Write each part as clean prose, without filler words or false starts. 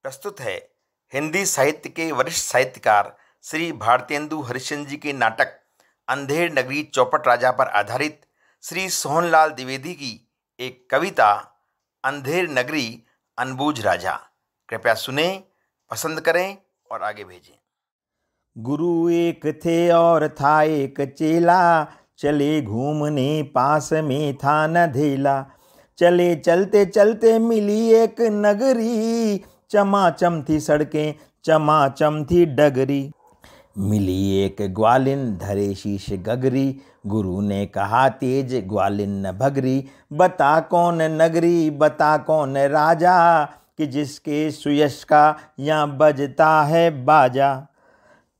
प्रस्तुत है हिंदी साहित्य के वरिष्ठ साहित्यकार श्री भारतेंदु हरिश्चंद्र जी के नाटक अंधेर नगरी चौपट राजा पर आधारित श्री सोहनलाल द्विवेदी की एक कविता अंधेर नगरी अनबूझ राजा। कृपया सुने, पसंद करें और आगे भेजें। गुरु एक थे और था एक चेला, चले घूमने पास में था नधेला। चले चलते चलते मिली एक नगरी, चमाचम थी सड़कें चमाचम थी डगरी। मिली एक ग्वालिन धरे शीश गगरी, गुरु ने कहा तेज ग्वालिन न भगरी। बता कौन नगरी बता कौन राजा, कि जिसके सुयश का यहाँ बजता है बाजा।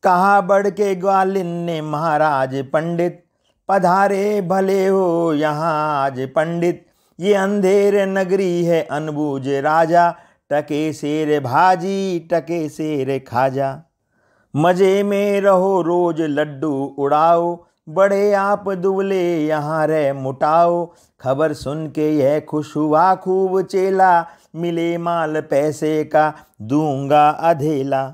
कहा बढ़ के ग्वालिन ने महाराज पंडित, पधारे भले हो यहाँ आज पंडित। ये अंधेर नगरी है अनबूझ राजा, टके शेर भाजी टके शेर खाजा। मजे में रहो रोज लड्डू उड़ाओ, बड़े आप दुबले यहाँ रह मुटाओ। खबर सुन के यह खुश हुआ खूब चेला, मिले माल पैसे का दूंगा अधेला।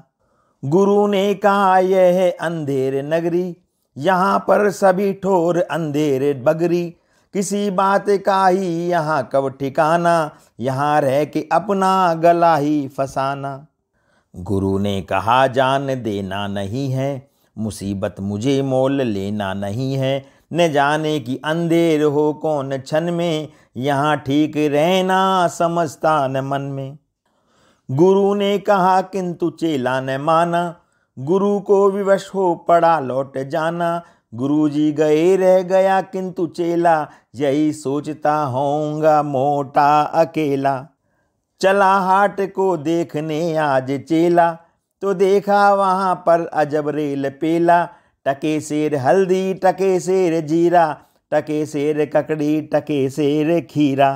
गुरु ने कहा यह है अंधेर नगरी, यहाँ पर सभी ठोर अंधेर बगरी। किसी बात का ही यहाँ कब ठिकाना, यहाँ रह के अपना गला ही फसाना। गुरु ने कहा जान देना नहीं है, मुसीबत मुझे मोल लेना नहीं है। न जाने कि अंधेर हो कौन क्षण में, यहाँ ठीक रहना समझता न मन में। गुरु ने कहा किंतु चेला न माना, गुरु को विवश हो पड़ा लौट जाना। गुरुजी गए रह गया किंतु चेला, यही सोचता होऊंगा मोटा अकेला। चला हाट को देखने आज चेला, तो देखा वहाँ पर अजब रेल पेला। टके शेर हल्दी टके शेर जीरा, टके शेर ककड़ी टके शेर खीरा।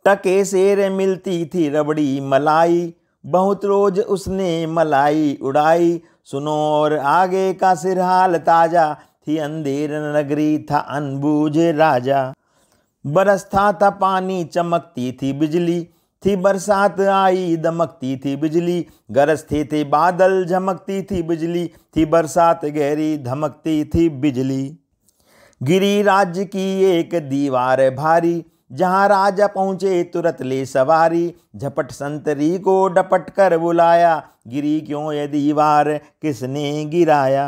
टके शेर मिलती थी रबड़ी मलाई, बहुत रोज उसने मलाई उड़ाई। सुनो और आगे का सिरहाल ताजा, थी अंधेर नगरी था अनबूझ राजा। बरसता था पानी चमकती थी बिजली, थी बरसात आई दमकती थी बिजली। गरजते थे बादल झमकती थी बिजली, थी बरसात गहरी धमकती थी बिजली। गिरी राज्य की एक दीवार भारी, जहाँ राजा पहुँचे तुरंत ले सवारी। झपट संतरी को डपट कर बुलाया, गिरी क्यों ये दीवार किसने गिराया।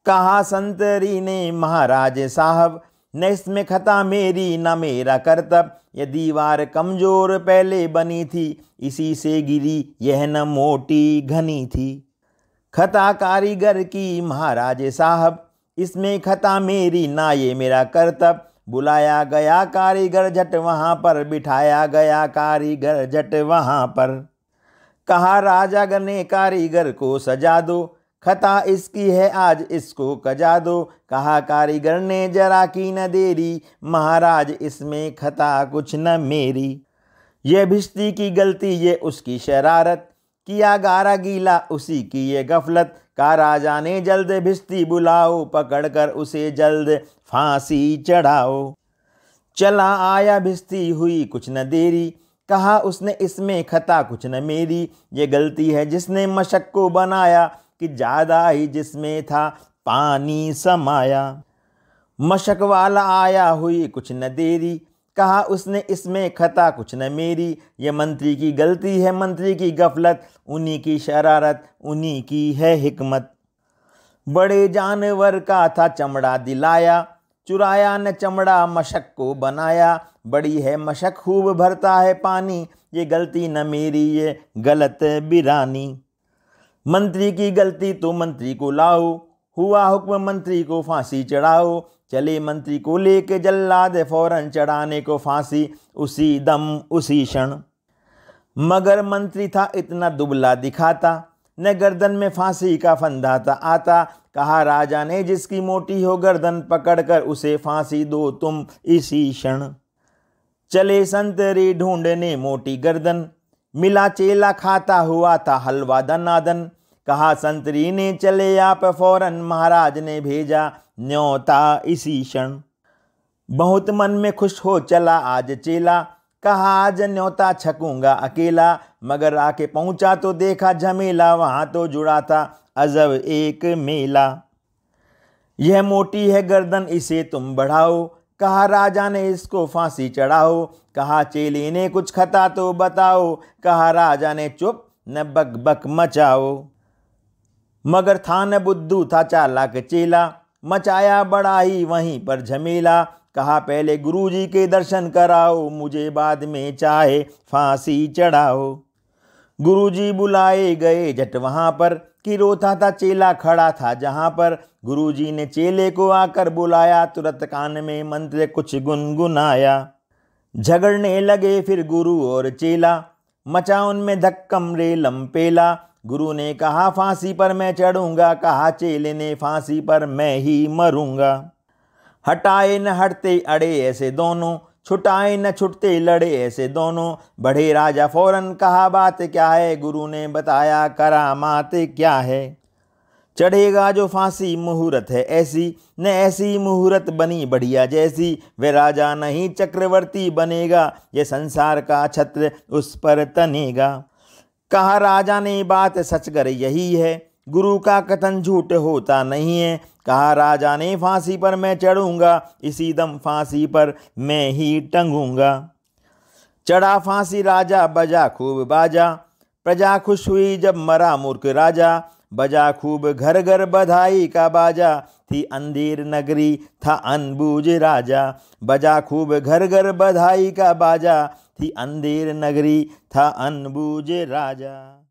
कहा संतरी ने महाराज साहब, न इसमें खता मेरी न मेरा करतब। यह दीवार कमजोर पहले बनी थी, इसी से गिरी यह न मोटी घनी थी। खता कारीगर की महाराज साहब, इसमें खता मेरी ना ये मेरा करतब। बुलाया गया कारीगर झट वहाँ पर, बिठाया गया कारीगर झट वहाँ पर। कहा राजा ने कारीगर को सजा दो, खता इसकी है आज इसको कजा दो। कहा कारीगर ने जरा की न देरी, महाराज इसमें खता कुछ न मेरी। ये भिश्ती की गलती ये उसकी शरारत, किया गारा गीला उसी की ये गफलत। का राजा ने जल्द भिश्ती बुलाओ, पकड़कर उसे जल्द फांसी चढ़ाओ। चला आया भिश्ती हुई कुछ न देरी, कहा उसने इसमें खता कुछ न मेरी। ये गलती है जिसने मशक को बनाया, कि ज़्यादा ही जिसमें था पानी समाया। मशक वाला आया हुई कुछ न देरी, कहा उसने इसमें खता कुछ न मेरी। ये मंत्री की गलती है मंत्री की गफलत, उन्हीं की शरारत उन्हीं की है हिकमत। बड़े जानवर का था चमड़ा दिलाया, चुराया न चमड़ा मशक को बनाया। बड़ी है मशक खूब भरता है पानी, ये गलती न मेरी ये गलत बिरानी। मंत्री की गलती तो मंत्री को लाओ, हुआ हुक्म मंत्री को फांसी चढ़ाओ। चले मंत्री को लेके जल्लाद फौरन चढ़ाने को फांसी, उसी दम उसी क्षण। मगर मंत्री था इतना दुबला दिखाता, न गर्दन में फांसी का फंदा था आता। कहा राजा ने जिसकी मोटी हो गर्दन, पकड़कर उसे फांसी दो तुम इसी क्षण। चले संतरी ढूंढने मोटी गर्दन, मिला चेला खाता हुआ था हलवा दनादन। कहा संतरी ने चले आप फौरन, महाराज ने भेजा न्योता इसी क्षण। बहुत मन में खुश हो चला आज चेला, कहा आज न्योता छकूंगा अकेला, मगर आके पहुंचा तो देखा झमेला, वहां तो जुड़ा था अजब एक मेला। यह मोटी है गर्दन इसे तुम बढ़ाओ, कहा राजा ने इसको फांसी चढ़ाओ। कहा चेले ने कुछ खता तो बताओ, कहा राजा ने चुप न बक बक मचाओ। मगर था न बुद्धू था चालाक चेला, मचाया बड़ा ही वहीं पर झमेला। कहा पहले गुरुजी के दर्शन कराओ, मुझे बाद में चाहे फांसी चढ़ाओ। गुरुजी बुलाए गए झट वहां पर, कि रोता था चेला खड़ा था जहां पर। गुरुजी ने चेले को आकर बुलाया, तुरंत कान में मंत्र कुछ गुनगुनाया। झगड़ने लगे फिर गुरु और चेला, मचा उनमें धक्कम रे लंपेला। गुरु ने कहा फांसी पर मैं चढ़ूंगा, कहा चेले ने फांसी पर मैं ही मरूंगा। हटाए न हटते अड़े ऐसे दोनों, छुटाए न छुटते लड़े ऐसे दोनों। बढ़े राजा फौरन कहा बात क्या है, गुरु ने बताया करामात क्या है। चढ़ेगा जो फांसी मुहूर्त है ऐसी, न ऐसी मुहूर्त बनी बढ़िया जैसी। वे राजा नहीं चक्रवर्ती बनेगा, ये संसार का छत्र उस पर तनेगा। कहा राजा ने बात सच कर यही है, गुरु का कथन झूठ होता नहीं है। कहा राजा ने फांसी पर मैं चढ़ूंगा, इसी दम फांसी पर मैं ही टंगूंगा। चढ़ा फांसी राजा बजा खूब बाजा, प्रजा खुश हुई जब मरा मूर्ख राजा। बजा खूब घर घर बधाई का बाजा, थी अंधेर नगरी था अनबूझ राजा। बजा खूब घर घर बधाई का बाजा, थी अंधेर नगरी था अनबूझ राजा।